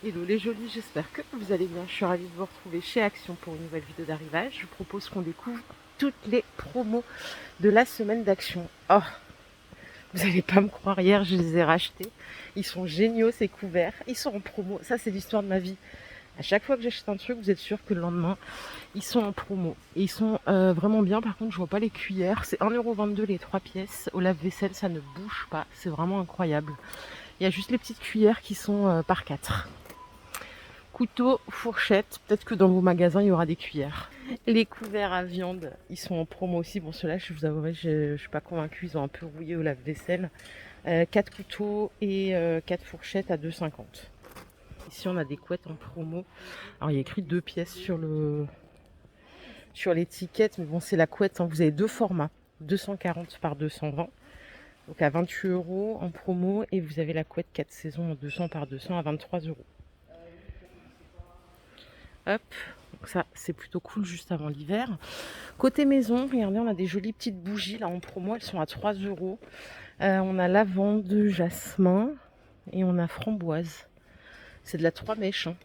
Hello les jolis, j'espère que vous allez bien. Je suis ravie de vous retrouver chez Action pour une nouvelle vidéo d'arrivage. Je vous propose qu'on découvre toutes les promos de la semaine d'Action. Oh, vous n'allez pas me croire, hier je les ai rachetés. Ils sont géniaux ces couverts, ils sont en promo. Ça c'est l'histoire de ma vie. À chaque fois que j'achète un truc, vous êtes sûr que le lendemain, ils sont en promo. Et ils sont vraiment bien. Par contre, je vois pas les cuillères. C'est 1,22 € les 3 pièces. Au lave-vaisselle, ça ne bouge pas. C'est vraiment incroyable. Il y a juste les petites cuillères qui sont par 4. Couteau, fourchette, peut-être que dans vos magasins il y aura des cuillères. Les couverts à viande, ils sont en promo aussi. Bon, ceux-là, je vous avouerai, je suis pas convaincue, ils ont un peu rouillé au lave-vaisselle. 4 couteaux et 4 fourchettes à 2,50 €. Ici, on a des couettes en promo. Alors, il y a écrit 2 pièces sur l'étiquette, mais bon, c'est la couette. Hein. Vous avez deux formats, 240 par 220. Donc à 28 € en promo, et vous avez la couette 4 saisons en 200 par 200 à 23 €. Hop, donc ça c'est plutôt cool juste avant l'hiver. Côté maison, regardez, on a des jolies petites bougies là en promo, elles sont à 3 €. On a lavande, jasmin et on a framboise. C'est de la 3 mèches. Hein.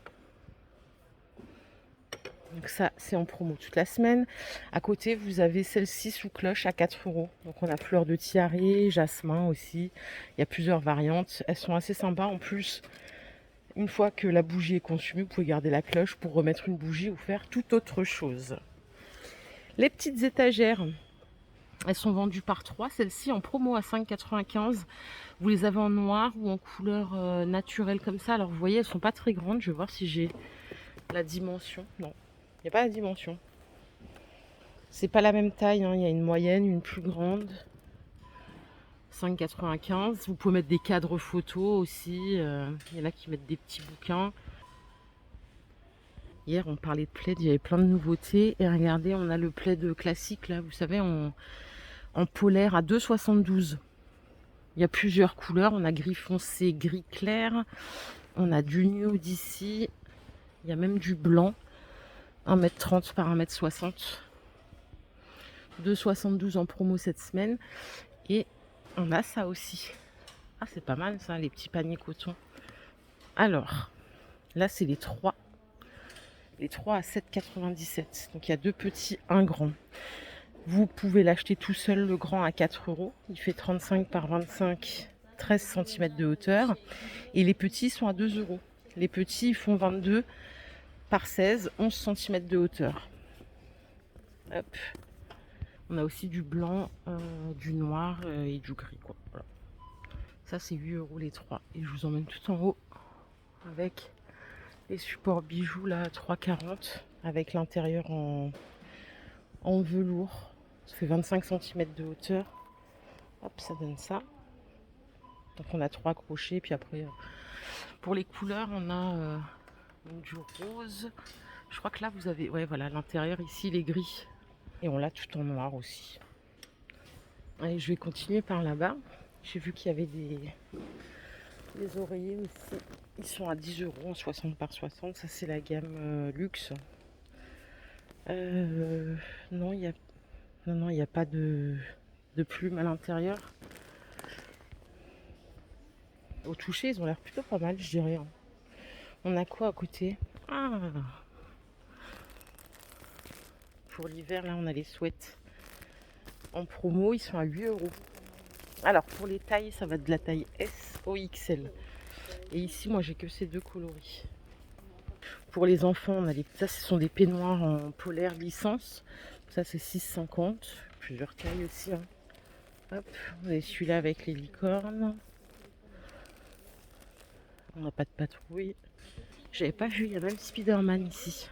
Donc ça c'est en promo toute la semaine. À côté vous avez celle-ci sous cloche à 4 €. Donc on a fleur de tiare, jasmin aussi. Il y a plusieurs variantes. Elles sont assez sympas en plus. Une fois que la bougie est consumée, vous pouvez garder la cloche pour remettre une bougie ou faire toute autre chose. Les petites étagères, elles sont vendues par 3. Celles-ci en promo à 5,95 €. Vous les avez en noir ou en couleur naturelle comme ça. Alors vous voyez, elles sont pas très grandes. Je vais voir si j'ai la dimension. Non, il n'y a pas la dimension. C'est pas la même taille. Hein. Il y a une moyenne, une plus grande. 5,95 €. Vous pouvez mettre des cadres photos aussi. Il y en a qui mettent des petits bouquins. Hier, on parlait de plaid, il y avait plein de nouveautés. Et regardez, on a le plaid classique, là, vous savez, en polaire à 2,72 €. Il y a plusieurs couleurs. On a gris foncé, gris clair. On a du nude ici. Il y a même du blanc. 1,30 m par 1,60 m. 2,72 € en promo cette semaine. Et on a ça aussi. Ah, c'est pas mal ça, les petits paniers coton. Alors, là, c'est les 3. Les 3 à 7,97 €. Donc il y a deux petits, un grand. Vous pouvez l'acheter tout seul, le grand à 4 €. Il fait 35 par 25, 13 cm de hauteur. Et les petits sont à 2 €. Les petits font 22 par 16, 11 cm de hauteur. Hop. On a aussi du blanc, du noir et du gris. Quoi. Voilà. Ça, c'est 8 € les 3. Et je vous emmène tout en haut avec les supports bijoux là à 3,40 € avec l'intérieur en velours. Ça fait 25 cm de hauteur. Hop, ça donne ça. Donc on a 3 crochets. Puis après, pour les couleurs, on a du rose. Je crois que là, vous avez... Ouais, voilà, l'intérieur ici, il est gris. Et on l'a tout en noir aussi. Allez, je vais continuer par là-bas. J'ai vu qu'il y avait des oreillers aussi. Ils sont à 10 € en 60 par 60. Ça, c'est la gamme luxe. Non, il y a... Non, il n'y a pas de plumes à l'intérieur. Au toucher, ils ont l'air plutôt pas mal, je dirais. Hein. On a quoi à côté? Ah, pour l'hiver, là, on a les sweats en promo. Ils sont à 8 €. Alors, pour les tailles, ça va de la taille S au XL. Et ici, moi, j'ai que ces deux coloris. Pour les enfants, on a ça, ce sont des peignoirs en polaire licence. Ça, c'est 6,50 €. Plusieurs tailles aussi. Hein. Hop, on a celui-là avec les licornes. On n'a pas de patrouille. J'avais pas vu, il y a même Spider-Man ici.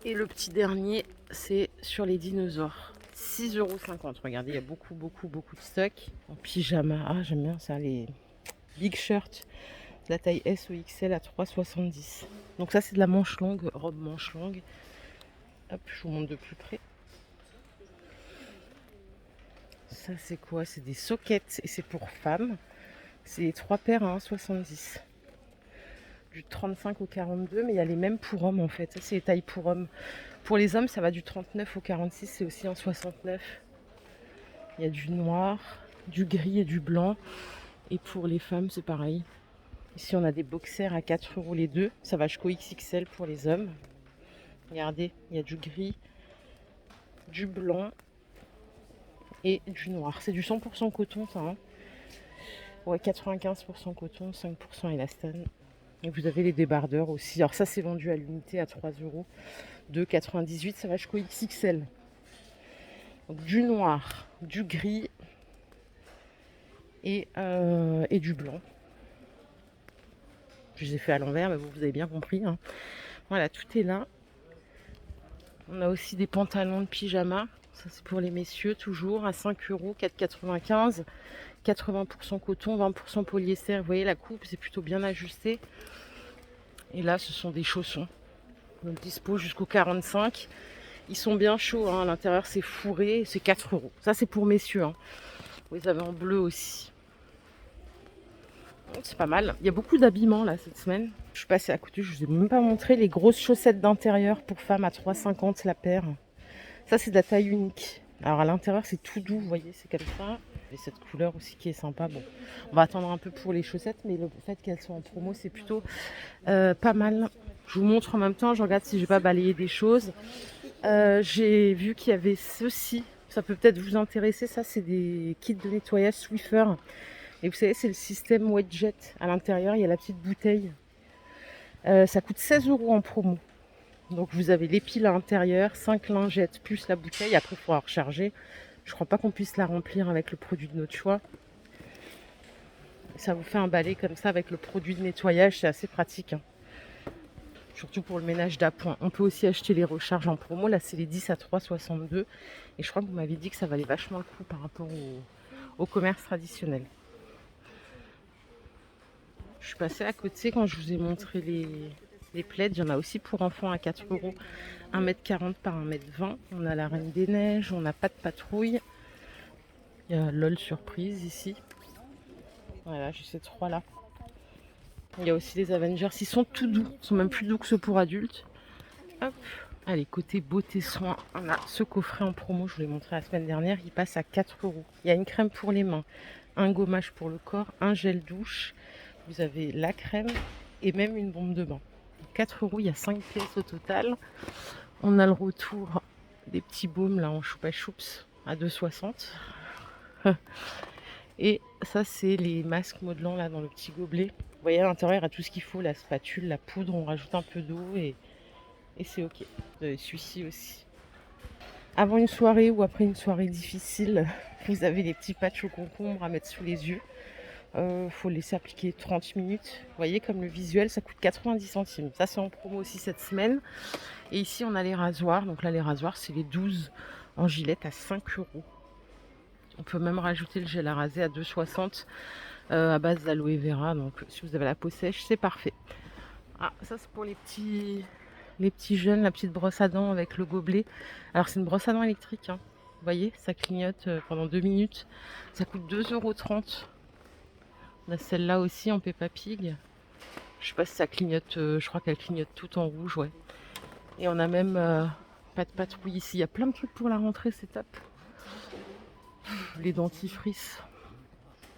Et le petit dernier, c'est sur les dinosaures. 6,50 €. Regardez, il y a beaucoup de stock. En pyjama. Ah, j'aime bien ça, les big shirts. La taille S ou XL à 3,70 €. Donc ça, c'est de la manche longue, robe manche longue. Hop, je vous montre de plus près. Ça, c'est quoi? C'est des sockets et c'est pour femmes. C'est 3 paires à 1,70 €. Du 35 au 42, mais il y a les mêmes pour hommes en fait. Ça, c'est les tailles pour hommes. Pour les hommes, ça va du 39 au 46, c'est aussi en 69. Il y a du noir, du gris et du blanc. Et pour les femmes, c'est pareil. Ici, on a des boxers à 4 € les deux. Ça va jusqu'au XXL pour les hommes. Regardez, il y a du gris, du blanc et du noir. C'est du 100% coton, ça. Hein. Ouais, 95% coton, 5% élastane. Et vous avez les débardeurs aussi. Alors ça, c'est vendu à l'unité à 3 €. 2,98 €, ça va jusqu'au XXL. Donc du noir, du gris et du blanc. Je les ai fait à l'envers, mais vous avez bien compris. Hein. Voilà, tout est là. On a aussi des pantalons de pyjama. Ça, c'est pour les messieurs, toujours à 5 €, 4,95 €. 80% coton, 20% polyester. Vous voyez, la coupe, c'est plutôt bien ajusté. Et là, ce sont des chaussons. Donc, dispo jusqu'au 45. Ils sont bien chauds. Hein. À l'intérieur, c'est fourré. C'est 4 €. Ça, c'est pour messieurs. Hein. Vous les avez en bleu aussi. C'est pas mal. Il y a beaucoup d'habillements là cette semaine. Je suis passée à côté, je vous ai même pas montré les grosses chaussettes d'intérieur pour femmes à 3,50 € la paire. Ça, c'est de la taille unique. Alors à l'intérieur, c'est tout doux, vous voyez, c'est comme ça. Et cette couleur aussi qui est sympa. Bon, on va attendre un peu pour les chaussettes, mais le fait qu'elles soient en promo, c'est plutôt pas mal. Je vous montre en même temps, je regarde si j'ai pas balayé des choses. J'ai vu qu'il y avait ceci. Ça peut peut-être vous intéresser. Ça, c'est des kits de nettoyage Swiffer. Et vous savez, c'est le système wet jet. À l'intérieur, il y a la petite bouteille. Ça coûte 16 € en promo. Donc vous avez les piles à l'intérieur, 5 lingettes plus la bouteille. Après, il faudra recharger. Je ne crois pas qu'on puisse la remplir avec le produit de notre choix. Ça vous fait un balai comme ça avec le produit de nettoyage. C'est assez pratique. Hein. Surtout pour le ménage d'appoint. On peut aussi acheter les recharges en promo. Là, c'est les 10 à 3,62 €. Et je crois que vous m'avez dit que ça valait vachement le coup par rapport au commerce traditionnel. Je suis passée à côté quand je vous ai montré les plaids. Il y en a aussi pour enfants à 4 €, 1,40 m par 1,20 m. On a la Reine des Neiges, on n'a pas de patrouille. Il y a LOL Surprise ici. Voilà, j'ai ces trois là. Il y a aussi les Avengers. Ils sont tout doux. Ils sont même plus doux que ceux pour adultes. Hop. Allez, côté beauté soins, on a ce coffret en promo. Je vous l'ai montré la semaine dernière. Il passe à 4 €. Il y a une crème pour les mains, un gommage pour le corps, un gel douche. Vous avez la crème et même une bombe de bain. 4 €, il y a 5 pièces au total. On a le retour des petits baumes là en choupa choups à 2,60 €. Et ça, c'est les masques modelants là dans le petit gobelet. Vous voyez, à l'intérieur, il y a tout ce qu'il faut, la spatule, la poudre, on rajoute un peu d'eau et c'est ok. Celui-ci aussi. Avant une soirée ou après une soirée difficile, vous avez les petits patchs au concombre à mettre sous les yeux. Faut laisser appliquer 30 minutes. Vous voyez, comme le visuel, ça coûte 90 centimes. Ça, c'est en promo aussi cette semaine. Et ici, on a les rasoirs. Donc là, les rasoirs, c'est les 12 en gilette à 5 €. On peut même rajouter le gel à raser à 2,60 € à base d'aloe vera. Donc, si vous avez la peau sèche, c'est parfait. Ah, ça, c'est pour les petits jeunes, la petite brosse à dents avec le gobelet. Alors, c'est une brosse à dents électrique. Hein. Vous voyez, ça clignote pendant 2 minutes. Ça coûte 2,30 €. On a celle-là aussi en Peppa Pig. Je sais pas si ça clignote, je crois qu'elle clignote tout en rouge, ouais. Et on a même pas de patrouille ici. Il y a plein de trucs pour la rentrée, c'est top. Les dentifrices,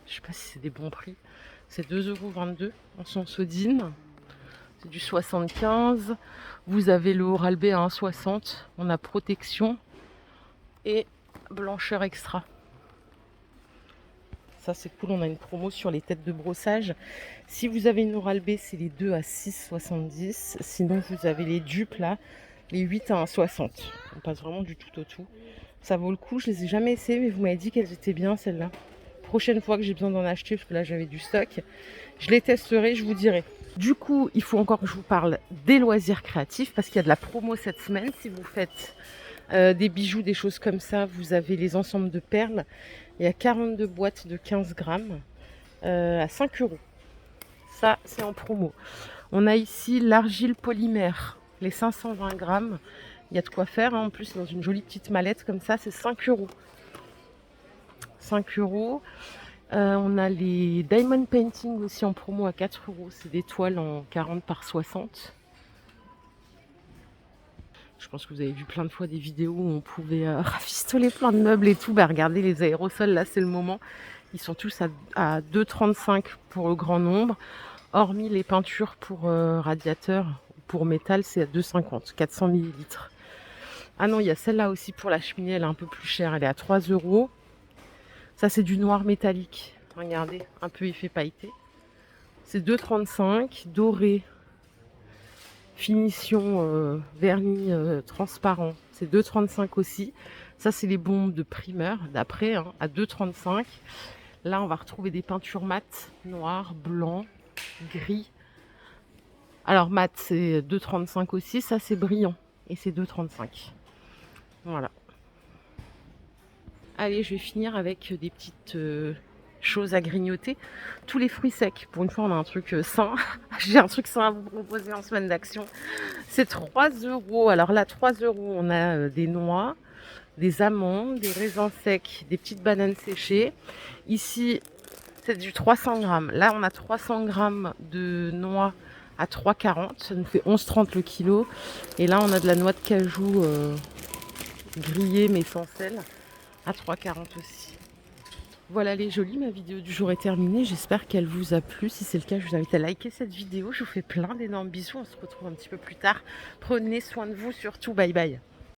je sais pas si c'est des bons prix. C'est 2,22 € en Sensodyne. C'est du 75. Vous avez le Oral-B à 1,60 €. On a protection et blancheur extra. Ça, c'est cool, on a une promo sur les têtes de brossage. Si vous avez une Oral-B, c'est les 2 à 6,70 €. Sinon, vous avez les dupes là, les 8 à 1,60 €. On passe vraiment du tout au tout. Ça vaut le coup, je les ai jamais essayées, mais vous m'avez dit qu'elles étaient bien celles-là. Prochaine fois que j'ai besoin d'en acheter, parce que là j'avais du stock, je les testerai, je vous dirai. Du coup, il faut encore que je vous parle des loisirs créatifs, parce qu'il y a de la promo cette semaine. Si vous faites des bijoux, des choses comme ça, vous avez les ensembles de perles. Il y a 42 boîtes de 15 grammes à 5 €. Ça, c'est en promo. On a ici l'argile polymère, les 520 grammes. Il y a de quoi faire. Hein. En plus, dans une jolie petite mallette comme ça, c'est 5 €. 5 €. On a les Diamond Painting aussi en promo à 4 €. C'est des toiles en 40 par 60. Je pense que vous avez vu plein de fois des vidéos où on pouvait rafistoler plein de meubles et tout. Bah, regardez les aérosols, là c'est le moment. Ils sont tous à 2,35 € pour le grand nombre. Hormis les peintures pour radiateur, pour métal, c'est à 2,50, 400 millilitres. Ah non, il y a celle-là aussi pour la cheminée, elle est un peu plus chère, elle est à 3 euros. Ça, c'est du noir métallique. Regardez, un peu effet pailleté. C'est 2,35, doré, finition vernis transparent. C'est 2,35 aussi. Ça, c'est les bombes de primeur, d'après, hein, à 2,35. Là, on va retrouver des peintures mates, noir, blanc, gris. Alors, mat, c'est 2,35 aussi. Ça, c'est brillant. Et c'est 2,35. Voilà. Allez, je vais finir avec des petites choses à grignoter. Tous les fruits secs. Pour une fois, on a un truc sain. J'ai un truc sain à vous proposer en semaine d'action. C'est 3 euros. Alors là, 3 euros, on a des noix, des amandes, des raisins secs, des petites bananes séchées. Ici, c'est du 300 grammes. Là, on a 300 grammes de noix à 3,40. Ça nous fait 11,30 le kilo. Et là, on a de la noix de cajou grillée mais sans sel à 3,40 aussi. Voilà les jolies, ma vidéo du jour est terminée. J'espère qu'elle vous a plu. Si c'est le cas, je vous invite à liker cette vidéo. Je vous fais plein d'énormes bisous. On se retrouve un petit peu plus tard. Prenez soin de vous surtout. Bye bye.